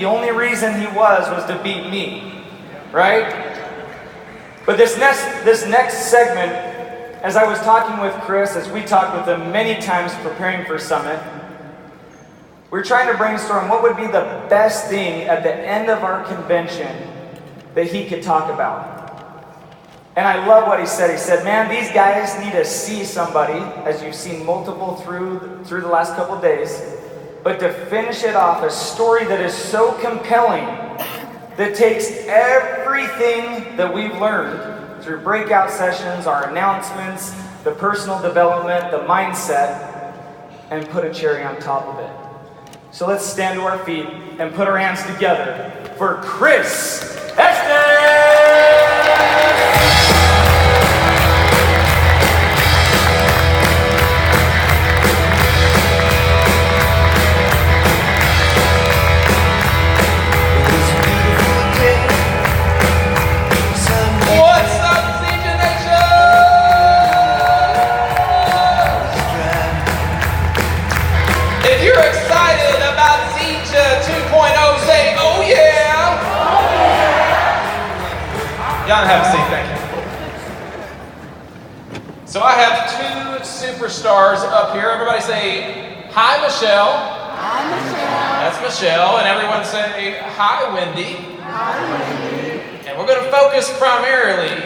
the only reason he was to beat me, right? But this next segment, as I was talking with Chris, as we talked with him many times preparing for Summit, we're trying to brainstorm what would be the best thing at the end of our convention that he could talk about. And I love what he said. He said, man, these guys need to see somebody, as you've seen multiple through the last couple of days, but to finish it off, a story that is so compelling that takes everything that we've learned through breakout sessions, our announcements, the personal development, the mindset, and put a cherry on top of it. So let's stand to our feet and put our hands together for Chris Estes! Y'all have a seat, thank you. So I have two superstars up here. Everybody say, hi, Michelle. Hi, Michelle. That's Michelle. And everyone say, hi, Wendy. Hi, Wendy. And we're going to focus primarily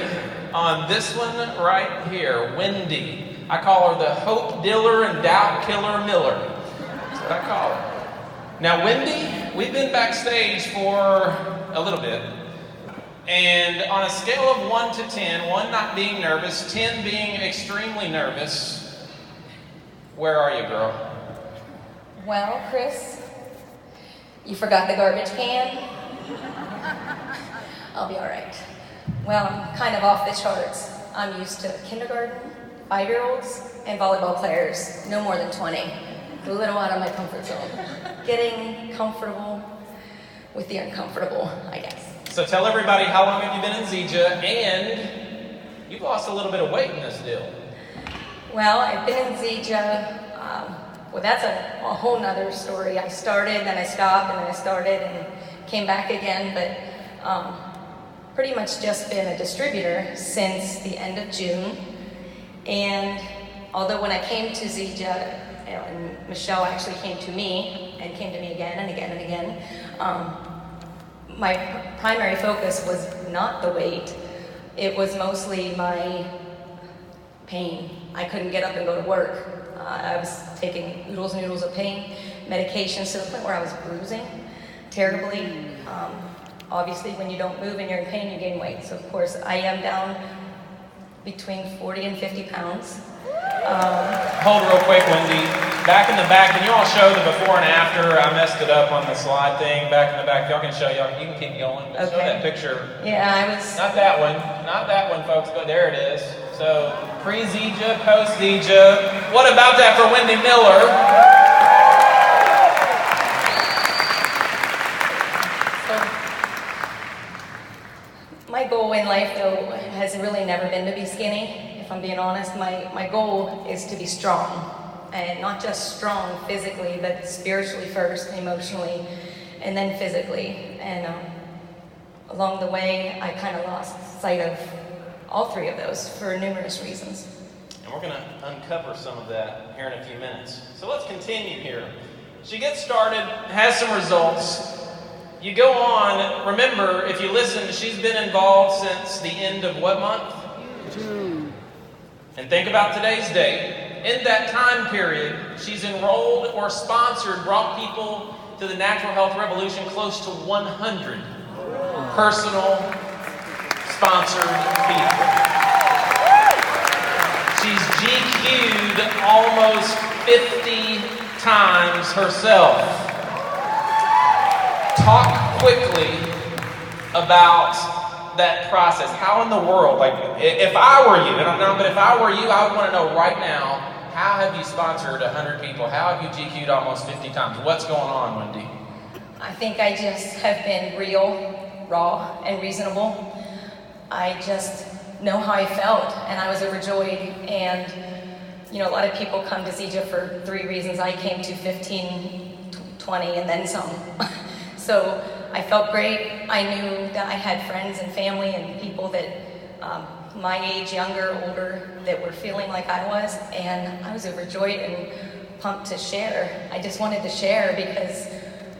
on this one right here, Wendy. I call her the hope dealer and doubt killer Miller. That's what I call her. Now, Wendy, we've been backstage for a little bit. And on a scale of 1 to 10, 1 not being nervous, 10 being extremely nervous, where are you, girl? Well, Chris, you forgot the garbage can. I'll be all right. Well, I'm kind of off the charts. I'm used to kindergarten, 5-year-olds, and volleyball players, no more than 20. A little out of my comfort zone. Getting comfortable with the uncomfortable, I guess. So tell everybody, how long have you been in Zija, and you've lost a little bit of weight in this deal. Well, I've been in Zija. Well, that's a whole nother story. I started, then I stopped, and then I started, and came back again, but pretty much just been a distributor since the end of June. And although when I came to Zija, and Michelle actually came to me, and came to me again and again and again, my primary focus was not the weight. It was mostly my pain. I couldn't get up and go to work. I was taking oodles and oodles of pain, medications to the point where I was bruising terribly. Obviously, when you don't move and you're in pain, you gain weight. So of course, I am down between 40 and 50 pounds. Hold real quick, Wendy. Back in the back, can you all show the before and after? I messed it up on the slide thing. Back in the back, y'all can show y'all. You can keep going. But show that picture. Yeah, I was. Not that one. Not that one, folks. But there it is. So pre-Zija, post-Zija. What about that for Wendy Miller? So, my goal in life, though, has really never been to be skinny. If I'm being honest, my goal is to be strong. And not just strong physically, but spiritually first, emotionally, and then physically. And along the way, I kind of lost sight of all three of those for numerous reasons. And we're going to uncover some of that here in a few minutes. So let's continue here. She gets started, has some results. You go on. Remember, if you listen, she's been involved since the end of what month? June. And think about today's date. In that time period, she's enrolled or sponsored, brought people to the Natural Health Revolution, close to 100 personal sponsored people. She's GQ'd almost 50 times herself. Talk quickly about that process. How in the world, like if I were you, and I'm not, but if I were you, I would want to know right now, how have you sponsored 100 people? How have you GQ'd almost 50 times? What's going on, Wendy? I think I just have been real, raw, and reasonable. I just know how I felt, and I was overjoyed. And, you know, a lot of people come to Zija for 3 reasons. I came to 15, 20, and then some. So I felt great. I knew that I had friends and family and people that my age, younger, older, that were feeling like I was, and I was overjoyed and pumped to share. I just wanted to share because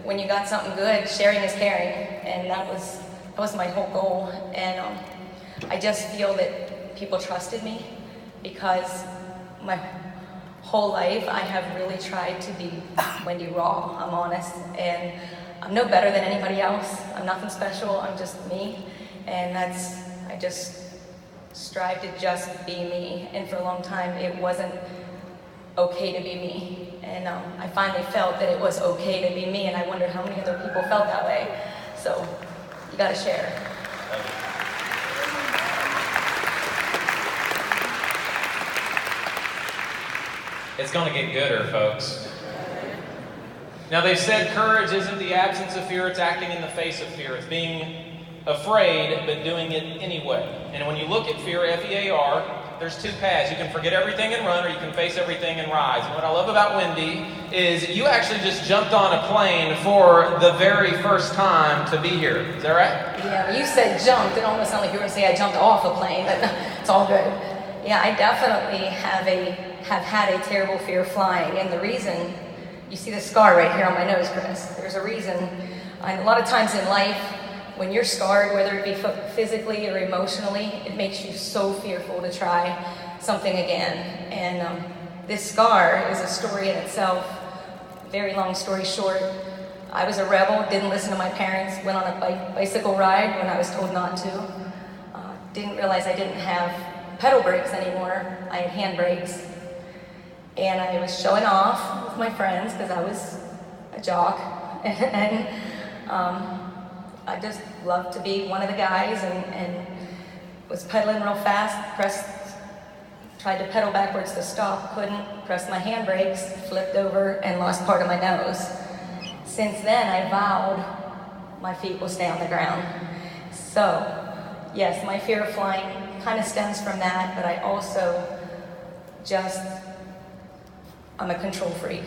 when you got something good, sharing is caring, and that was my whole goal. And I just feel that people trusted me because my whole life I have really tried to be Wendy raw. I'm honest, and I'm no better than anybody else. I'm nothing special. I'm just me, and I just strive to just be me. And for a long time, it wasn't okay to be me. And I finally felt that it was okay to be me, and I wondered how many other people felt that way. So you gotta share. It's gonna get gooder, folks. Now, they've said courage isn't the absence of fear, it's acting in the face of fear. It's being afraid, but doing it anyway. And when you look at fear, F-E-A-R, there's two paths. You can forget everything and run, or you can face everything and rise. And what I love about Wendy is you actually just jumped on a plane for the very first time to be here. Is that right? Yeah, when you said jumped, it almost sounded like you were going to say I jumped off a plane, but it's all good. Yeah, I definitely have had a terrible fear of flying, and the reason, you see the scar right here on my nose, Chris. There's a reason. And a lot of times in life, when you're scarred, whether it be physically or emotionally, it makes you so fearful to try something again. And this scar is a story in itself. Very long story short, I was a rebel, didn't listen to my parents, went on a bicycle ride when I was told not to. Didn't realize I didn't have pedal brakes anymore. I had hand brakes. And I was showing off with my friends because I was a jock. And I just loved to be one of the guys, and was pedaling real fast, tried to pedal backwards to stop, couldn't, pressed my handbrakes, flipped over, and lost part of my nose. Since then, I vowed my feet will stay on the ground. So, yes, my fear of flying kind of stems from that, but I also I'm a control freak.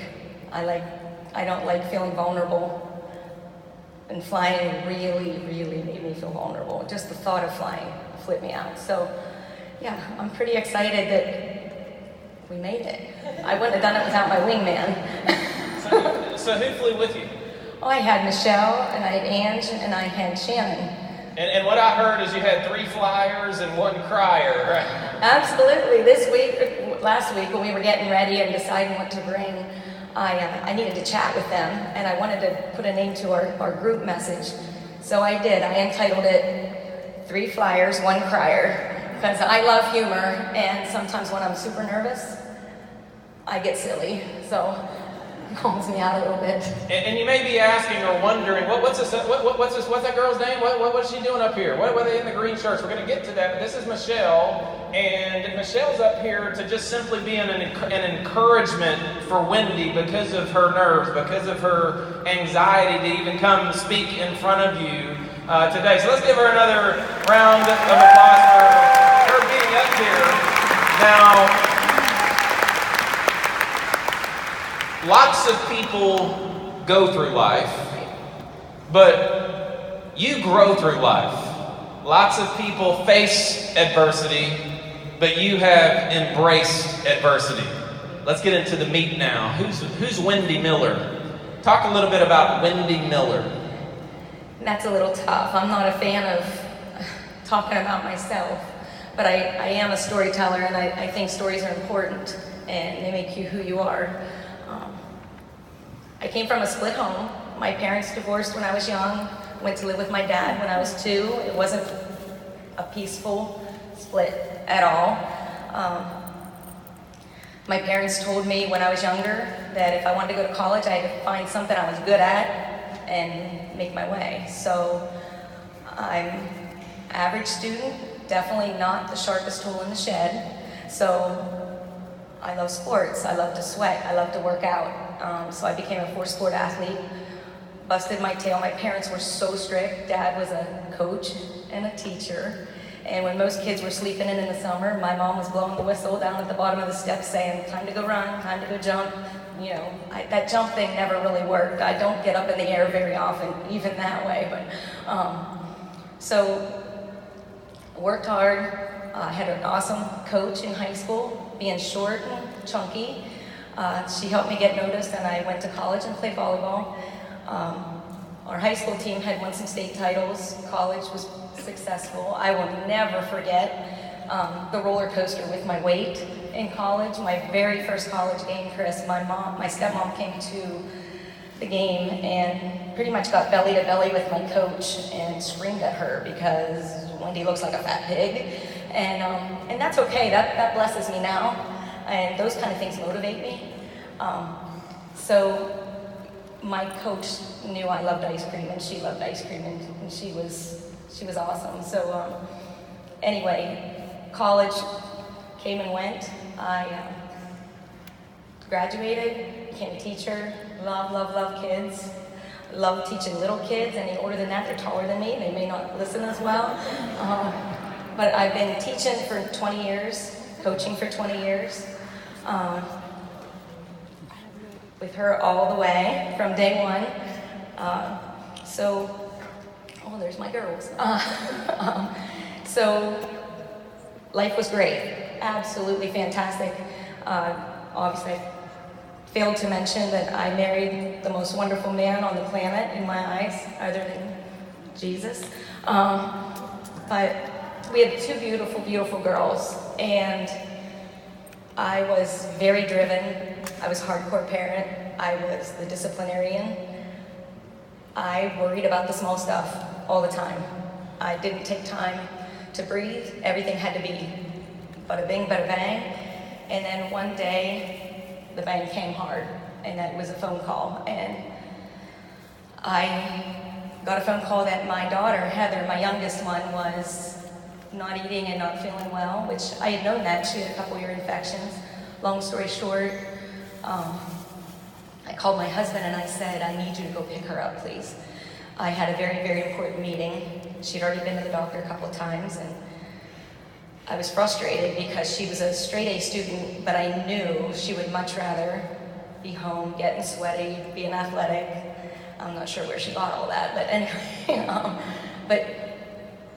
I don't like feeling vulnerable. And flying really, really made me feel vulnerable. Just the thought of flying flipped me out. So, yeah, I'm pretty excited that we made it. I wouldn't have done it without my wingman. So who flew with you? Oh, I had Michelle, and I had Ange, and I had Shannon. And what I heard is you had 3 flyers and 1 crier, right? Absolutely. Last week, when we were getting ready and deciding what to bring, I needed to chat with them, and I wanted to put a name to our group message. So I did. I entitled it 3 Flyers, 1 Crier, because I love humor, and sometimes when I'm super nervous, I get silly. So it calms me out a little bit. And you may be asking or wondering, what's that girl's name? What's she doing up here? What are they in the green shirts? We're going to get to that, but this is Michelle. And Michelle's up here to just simply be an encouragement for Wendy because of her nerves, because of her anxiety to even come speak in front of you today. So let's give her another round of applause for her being up here. Now, lots of people go through life, but you grow through life. Lots of people face adversity, but you have embraced adversity. Let's get into the meat now. Who's Wendy Miller? Talk a little bit about Wendy Miller. That's a little tough. I'm not a fan of talking about myself, but I am a storyteller, and I think stories are important, and they make you who you are. I came from a split home. My parents divorced when I was young, went to live with my dad when I was 2. It wasn't a peaceful split at all. My parents told me when I was younger that if I wanted to go to college, I had to find something I was good at and make my way. So I'm an average student, definitely not the sharpest tool in the shed. So I love sports, I love to sweat, I love to work out. So I became a 4-sport athlete, busted my tail. My parents were so strict. Dad was a coach and a teacher. And when most kids were sleeping in the summer, my mom was blowing the whistle down at the bottom of the steps saying, time to go run, time to go jump, that jump thing never really worked. I don't get up in the air very often, even that way. So worked hard. Had an awesome coach in high school, being short and chunky. She helped me get noticed, and I went to college and played volleyball. Our high school team had won some state titles. College was successful. I will never forget the roller coaster with my weight in college. My very first college game, Chris, my stepmom came to the game and pretty much got belly to belly with my coach and screamed at her because Wendy looks like a fat pig. And that's okay, that blesses me now. And those kind of things motivate me. So my coach knew I loved ice cream, and she loved ice cream, and she was awesome. So anyway, college came and went. I graduated, became a teacher. Love kids. Love teaching little kids. Any older than that, they're taller than me. They may not listen as well. But I've been teaching for 20 years, coaching for 20 years. With her all the way from day one. There's my girls. So life was great, absolutely fantastic. Obviously, I failed to mention that I married the most wonderful man on the planet in my eyes, other than Jesus. But we had two beautiful, beautiful girls, and I was very driven. I was a hardcore parent. I was the disciplinarian. I worried about the small stuff all the time. I didn't take time to breathe. Everything had to be bada bing, bada bang. And then one day, the bang came hard, and that was a phone call. And I got a phone call that my daughter, Heather, my youngest one, was not eating and not feeling well, which I had known that. She had a couple ear infections. Long story short, I called my husband and I said, I need you to go pick her up, please. I had a very, very important meeting. She'd already been to the doctor a couple times, and I was frustrated because she was a straight A student, but I knew she would much rather be home, getting sweaty, being athletic. I'm not sure where she got all that, but anyway. But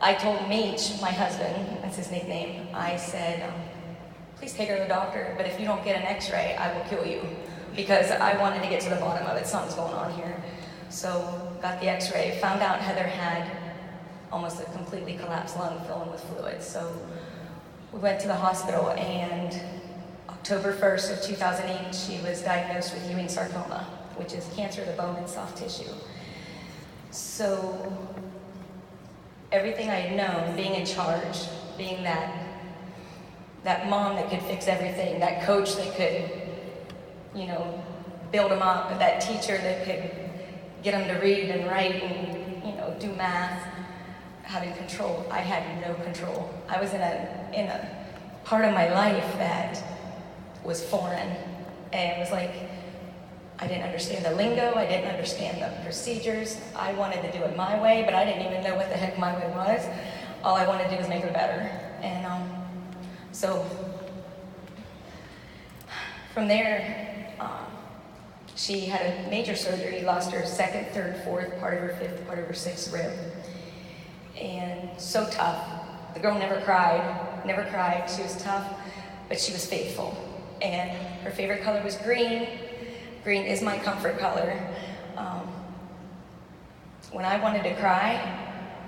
I told Meech, my husband, that's his nickname, I said, please take her to the doctor, but if you don't get an x-ray, I will kill you. Because I wanted to get to the bottom of it, something's going on here. So got the x-ray, found out Heather had almost a completely collapsed lung filling with fluid. So we went to the hospital, and October 1st of 2008, she was diagnosed with Ewing sarcoma, which is cancer of the bone and soft tissue. So everything I had known, being in charge, being that mom that could fix everything, that coach that could, build them up, that teacher that could get them to read and write and, do math, having control. I had no control. I was in a part of my life that was foreign, and it was like, I didn't understand the lingo, I didn't understand the procedures. I wanted to do it my way, but I didn't even know what the heck my way was. All I wanted to do was make her better. And so from there, she had a major surgery, lost her second, third, fourth, part of her fifth, part of her sixth rib. And so tough. The girl never cried. She was tough, but she was faithful. And her favorite color was green. Green is my comfort color. When I wanted to cry,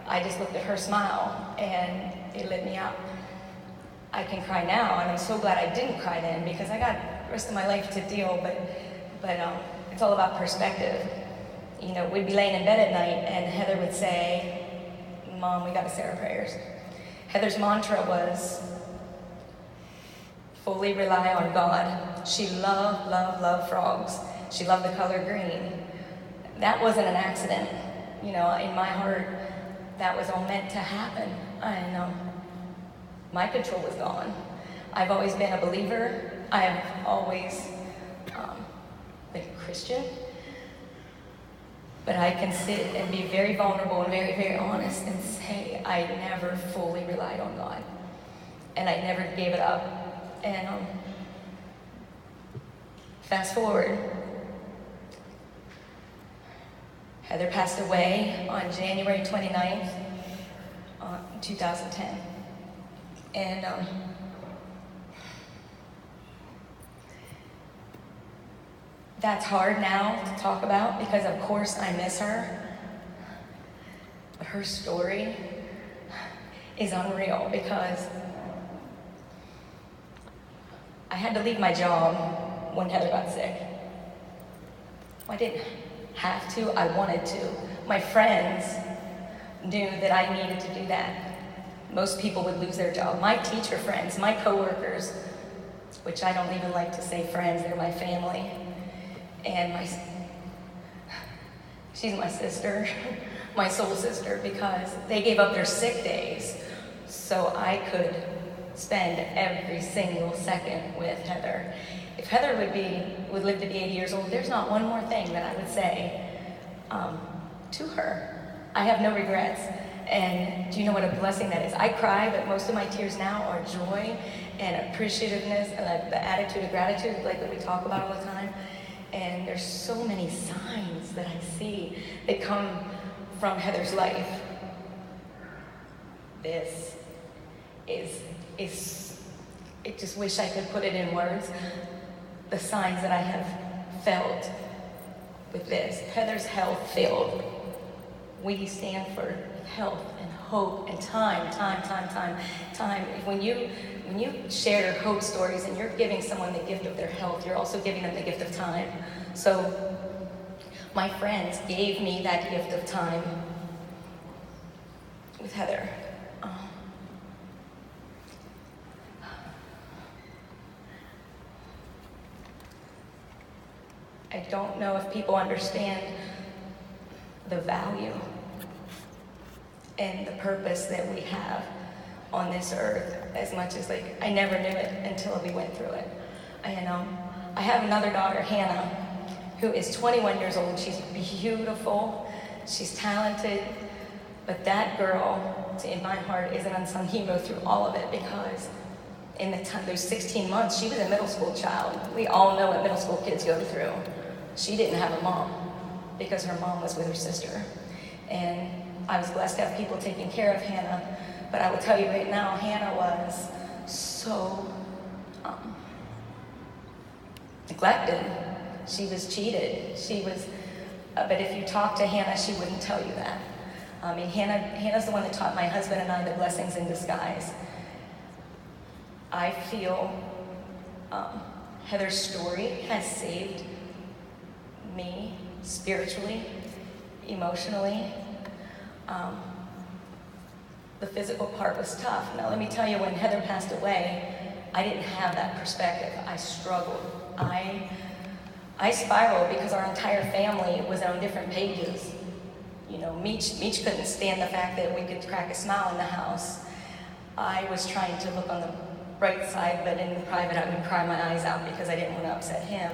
I just looked at her smile, and it lit me up. I can cry now, and I'm so glad I didn't cry then, because I got the rest of my life to deal, but it's all about perspective. We'd be laying in bed at night, and Heather would say, Mom, we gotta say our prayers. Heather's mantra was, fully rely on God. She loved frogs. She loved the color green. That wasn't an accident. In my heart, that was all meant to happen. And my control was gone. I've always been a believer. I have always been Christian. But I can sit and be very vulnerable and very, very honest and say I never fully relied on God. And I never gave it up. And Fast forward. Heather passed away on January 29th, 2010. And that's hard now to talk about because, of course, I miss her. But her story is unreal because I had to leave my job when Heather got sick. I didn't have to, I wanted to. My friends knew that I needed to do that. Most people would lose their job. My teacher friends, my coworkers, which I don't even like to say friends, they're my family. And she's my sister, my soul sister, because they gave up their sick days so I could spend every single second with Heather. If Heather would live to be 80 years old, there's not one more thing that I would say to her. I have no regrets. And do you know what a blessing that is? I cry, but most of my tears now are joy and appreciativeness and the attitude of gratitude, like that we talk about all the time. And there's so many signs that I see that come from Heather's life. This is I just wish I could put it in words. The signs that I have felt with this. Heather's health filled. We stand for health and hope and time. When you share hope stories and you're giving someone the gift of their health, you're also giving them the gift of time. So my friends gave me that gift of time with Heather. I don't know if people understand the value and the purpose that we have on this earth as much as, like, I never knew it until we went through it. And I have another daughter, Hannah, who is 21 years old. She's beautiful, she's talented, but that girl, in my heart, is an unsung hero through all of it because in the time, those 16 months, she was a middle school child. We all know what middle school kids go through. She didn't have a mom because her mom was with her sister. And I was blessed to have people taking care of Hannah, but I will tell you right now, Hannah was so neglected. She was cheated. She was, but if you talk to Hannah, she wouldn't tell you that. I mean, Hannah's the one that taught my husband and I the blessings in disguise. I feel Heather's story has saved me spiritually, emotionally. The physical part was tough. Now let me tell you, when Heather passed away, I didn't have that perspective. I struggled. I spiraled because our entire family was on different pages. You know, Meech couldn't stand the fact that we could crack a smile in the house. I was trying to look on the bright side, but in private I would cry my eyes out because I didn't want to upset him.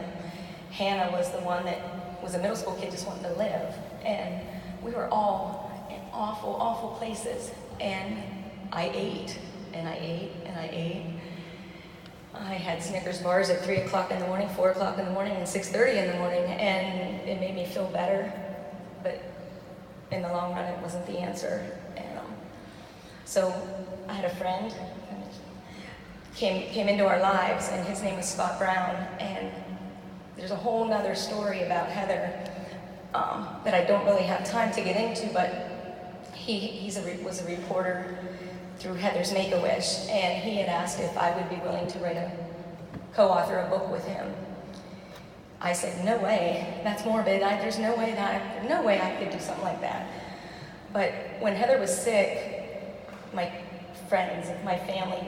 Hannah was the one that was a middle school kid, just wanted to live. And we were all in awful, awful places. And I ate, and I ate, and I ate. I had Snickers bars at 3 o'clock in the morning, 4 o'clock in the morning, and 6:30 in the morning, and it made me feel better. But in the long run, it wasn't the answer. And so I had a friend came into our lives, and his name was Scott Brown. And there's a whole nother story about Heather that I don't really have time to get into, but he was a reporter through Heather's Make-A-Wish, and he had asked if I would be willing to co-author a book with him. I said, no way, that's morbid. There's no way I could do something like that. But when Heather was sick, my friends, my family,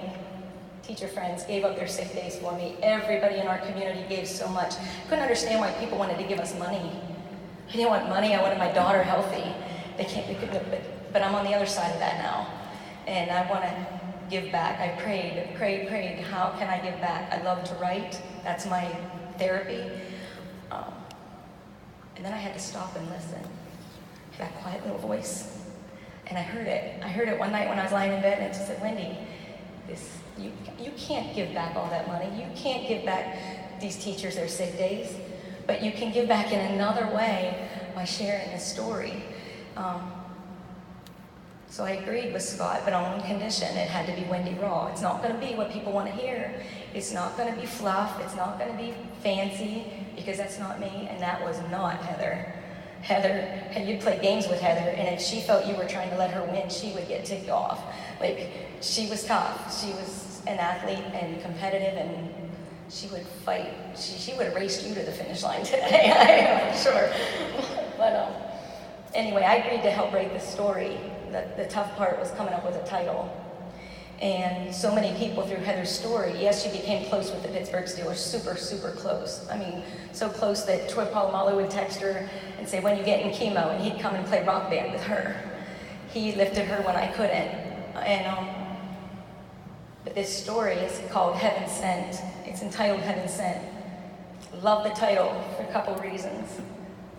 teacher friends gave up their sick days for me. Everybody in our community gave so much. I couldn't understand why people wanted to give us money. I didn't want money, I wanted my daughter healthy. They couldn't, but I'm on the other side of that now. And I want to give back. I prayed, how can I give back? I love to write, that's my therapy. And then I had to stop and listen to that quiet little voice. And I heard it one night when I was lying in bed, and it just said, Wendy, you can't give back all that money. You can't give back these teachers their sick days, but you can give back in another way by sharing this story. So I agreed with Scott, but on one condition: it had to be Wendy Raw. It's not going to be what people want to hear. It's not going to be fluff. It's not going to be fancy, because that's not me, and that was not Heather. Heather, you'd play games with Heather, and if she felt you were trying to let her win, she would get ticked off. Like, she was tough. She was an athlete and competitive, and she would fight. She would have raced you to the finish line today, I'm sure. But anyway, I agreed to help write the story. The tough part was coming up with a title. And so many people through Heather's story, yes, she became close with the Pittsburgh Steelers, super, super close. I mean, so close that Troy Polamalu would text her and say, when you get in chemo, and he'd come and play rock band with her. He lifted her when I couldn't. But this story is called Heaven Sent. It's entitled Heaven Sent. Love the title for a couple reasons.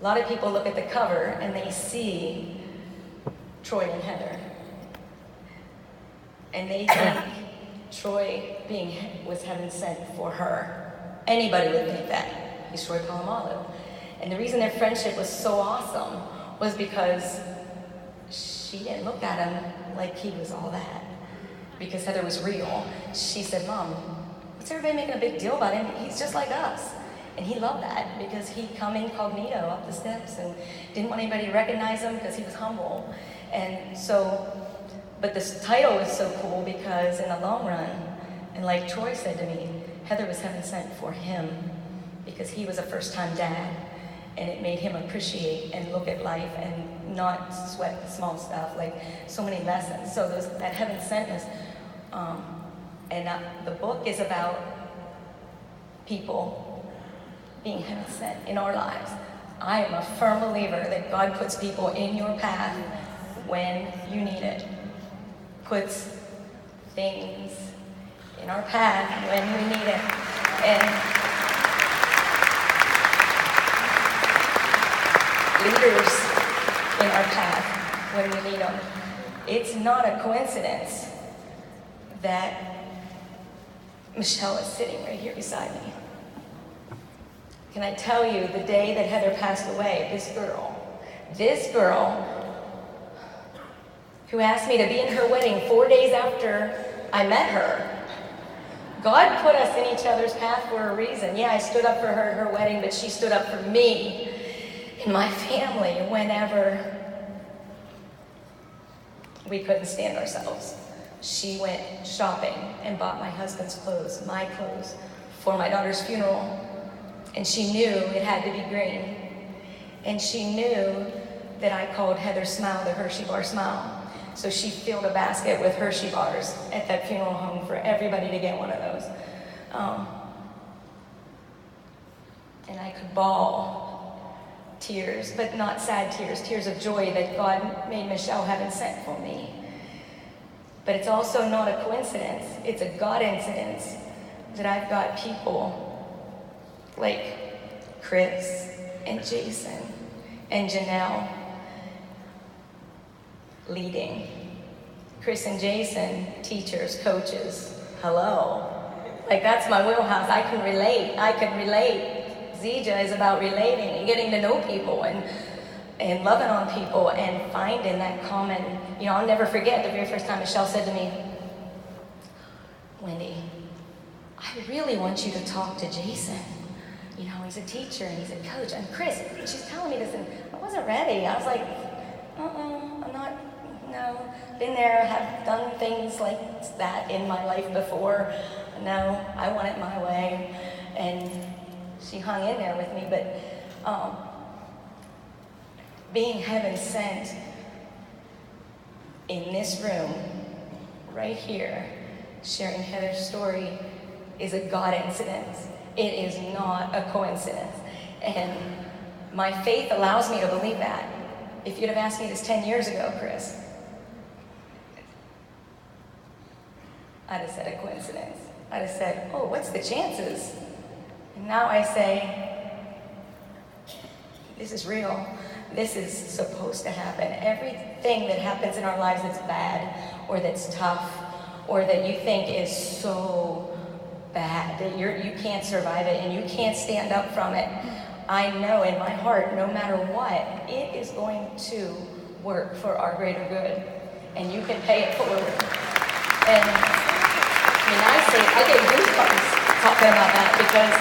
A lot of people look at the cover and they see Troy and Heather. And they think Troy was heaven sent for her. Anybody would think that. He's Troy Polamalu. And the reason their friendship was so awesome was because she didn't look at him like he was all that. Because Heather was real. She said, Mom, what's everybody making a big deal about him? He's just like us. And he loved that because he'd come incognito up the steps and didn't want anybody to recognize him because he was humble. And so, but this title is so cool because in the long run, and like Troy said to me, Heather was heaven sent for him because he was a first-time dad, and it made him appreciate and look at life and not sweat the small stuff, like so many lessons. So that heaven sentness, the book is about people being heaven sent in our lives. I am a firm believer that God puts people in your path when you need it. Puts things in our path when we need it. And leaders in our path when we need them. It's not a coincidence that Michelle is sitting right here beside me. Can I tell you, the day that Heather passed away, this girl who asked me to be in her wedding 4 days after I met her. God put us in each other's path for a reason. Yeah, I stood up for her at her wedding, but she stood up for me and my family whenever we couldn't stand ourselves. She went shopping and bought my husband's clothes, my clothes, for my daughter's funeral. And she knew it had to be green. And she knew that I called Heather's Smile the Hershey Bar Smile. So she filled a basket with Hershey bars at that funeral home for everybody to get one of those. And I could bawl tears, but not sad tears, tears of joy that God made Michelle heaven sent for me. But it's also not a coincidence. It's a God incidence that I've got people like Chris and Jason and Janelle leading. Chris and Jason, teachers, coaches, hello. Like, that's my wheelhouse. I can relate. Zija is about relating and getting to know people and loving on people and finding that common, I'll never forget the very first time Michelle said to me, Wendy, I really want you to talk to Jason. He's a teacher and he's a coach. And Chris, she's telling me this, and I wasn't ready. I was like, I'm not, no. Been there, have done things like that in my life before. No, I want it my way. And she hung in there with me, but being heaven sent in this room, right here, sharing Heather's story is a God incident. It is not a coincidence. And my faith allows me to believe that. If you'd have asked me this 10 years ago, Chris, I'd have said a coincidence. I'd have said, oh, what's the chances? And now I say, this is real. This is supposed to happen. Everything that happens in our lives that's bad or that's tough or that you think is so bad, that you can't survive it and you can't stand up from it. I know in my heart, no matter what, it is going to work for our greater good, and you can pay it forward. And I mean, I get goosebumps talking about that because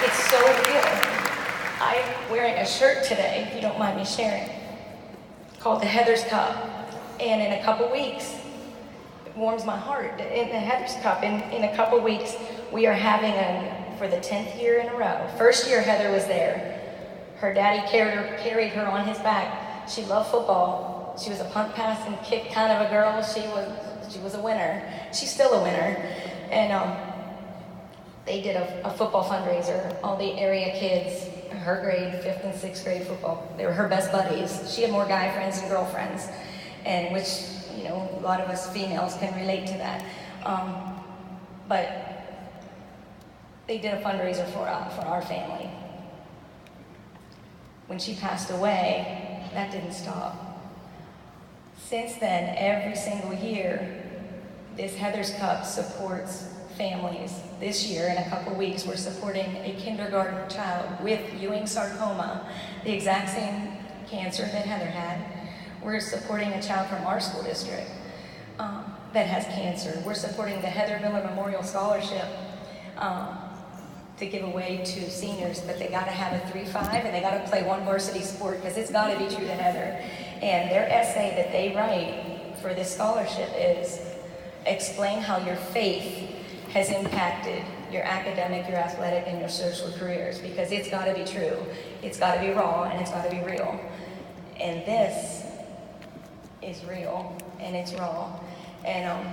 it's so real. I'm wearing a shirt today, if you don't mind me sharing, called the Heather's Cup, and in a couple weeks, it warms my heart. In the Heather's Cup, in a couple weeks, we are having for the 10th year in a row. First year Heather was there. Her daddy carried her on his back. She loved football. She was a punt, pass, and kick kind of a girl. She was a winner. She's still a winner. And they did a football fundraiser. All the area kids, her grade, 5th and 6th grade football, they were her best buddies. She had more guy friends than girlfriends, and which, you know, a lot of us females can relate to that. But they did a fundraiser for our family. When she passed away, that didn't stop. Since then, every single year, this Heather's Cup supports families. This year, in a couple weeks, we're supporting a kindergarten child with Ewing sarcoma, the exact same cancer that Heather had. We're supporting a child from our school district that has cancer. We're supporting the Heather Miller Memorial Scholarship to give away to seniors, but they gotta have a 3-5 and they gotta play one varsity sport, because it's gotta be true to Heather. And their essay that they write for this scholarship is explain how your faith has impacted your academic, your athletic, and your social careers, because it's gotta be true. It's gotta be raw, and it's gotta be real. And this is real, and it's raw. And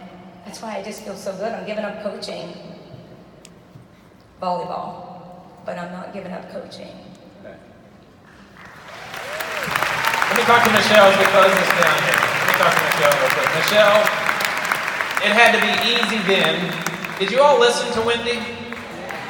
that's why I just feel so good. I'm giving up coaching volleyball, but I'm not giving up coaching. Let me talk to Michelle as we close this down here. Let me talk to Michelle real quick. Michelle, it had to be easy then. Did you all listen to Wendy?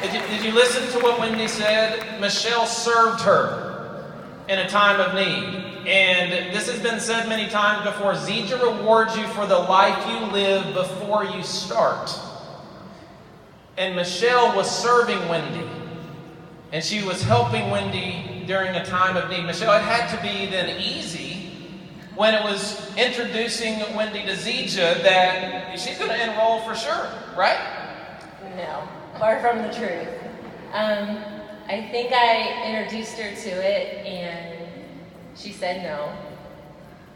Did you listen to what Wendy said? Michelle served her in a time of need. And this has been said many times before. Zija rewards you for the life you live before you start. And Michelle was serving Wendy. And she was helping Wendy during a time of need. Michelle, it had to be then easy when it was introducing Wendy to Zija that she's going to enroll for sure, right? No, far from the truth. I think I introduced her to it and she said no.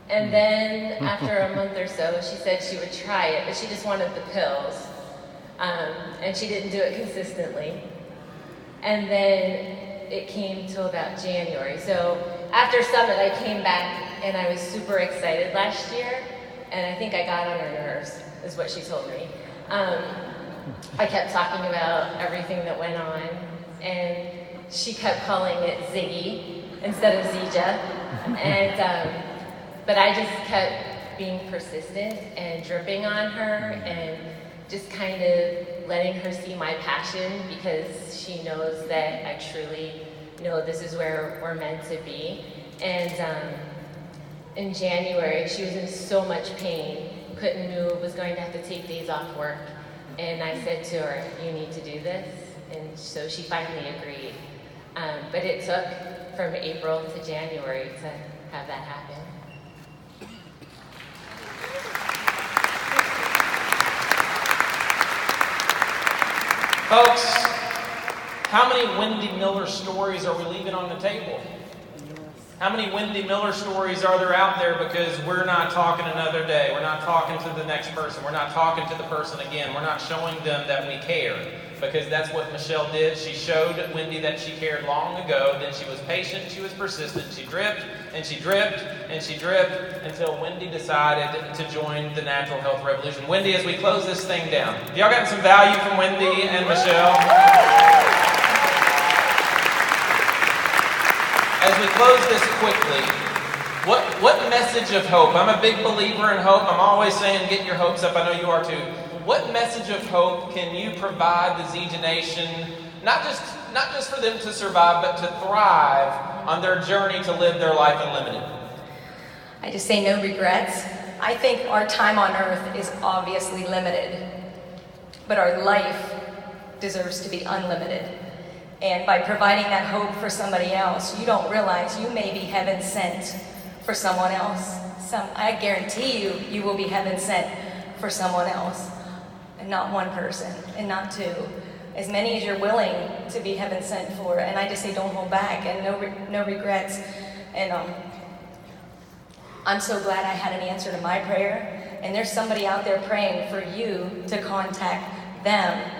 And then after a month or so, she said she would try it, but she just wanted the pills. And she didn't do it consistently. And then it came till about January. So after Summit, I came back and I was super excited last year. And I think I got on her nerves, is what she told me. I kept talking about everything that went on. And she kept calling it Ziggy instead of Zija. And, but I just kept being persistent and dripping on her and just kind of letting her see my passion, because she knows that I truly know this is where we're meant to be. And in January, she was in so much pain, couldn't move, was going to have to take days off work. And I said to her, you need to do this. And so she finally agreed. But it took from April to January to have that happen. Folks, how many Wendy Miller stories are we leaving on the table? How many Wendy Miller stories are there out there because we're not talking another day? We're not talking to the next person. We're not talking to the person again. We're not showing them that we care, because that's what Michelle did. She showed Wendy that she cared long ago. Then she was patient, she was persistent. She dripped and she dripped and she dripped until Wendy decided to join the natural health revolution. Wendy, as we close this thing down, y'all gotten some value from Wendy and Michelle? As we close this quickly, what message of hope? I'm a big believer in hope. I'm always saying get your hopes up. I know you are too. What message of hope can you provide the Zija Nation, not just for them to survive, but to thrive on their journey to live their life unlimited? I just say no regrets. I think our time on earth is obviously limited, but our life deserves to be unlimited. And by providing that hope for somebody else, you don't realize you may be heaven sent for someone else. I guarantee you, you will be heaven sent for someone else, and not one person, and not two. As many as you're willing to be heaven sent for. And I just say, don't hold back, and no regrets. And I'm so glad I had an answer to my prayer. And there's somebody out there praying for you to contact them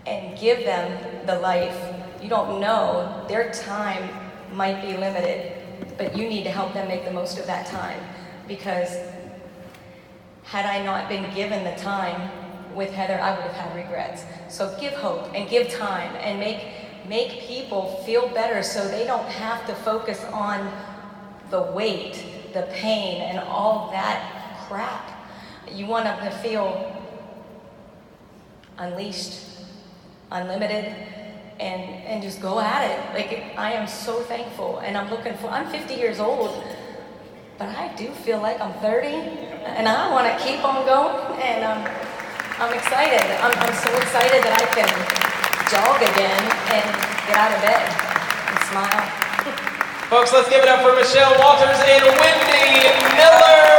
and give them the life. You don't know, their time might be limited, but you need to help them make the most of that time. Because had I not been given the time with Heather, I would have had regrets. So give hope and give time and make people feel better so they don't have to focus on the weight, the pain, and all that crap. You want them to feel unleashed, unlimited, and just go at it. Like, I am so thankful, and I'm 50 years old, but I do feel like I'm 30, and I want to keep on going, and I'm excited. I'm so excited that I can jog again and get out of bed and smile. Folks, let's give it up for Michelle Walters and Wendy Miller.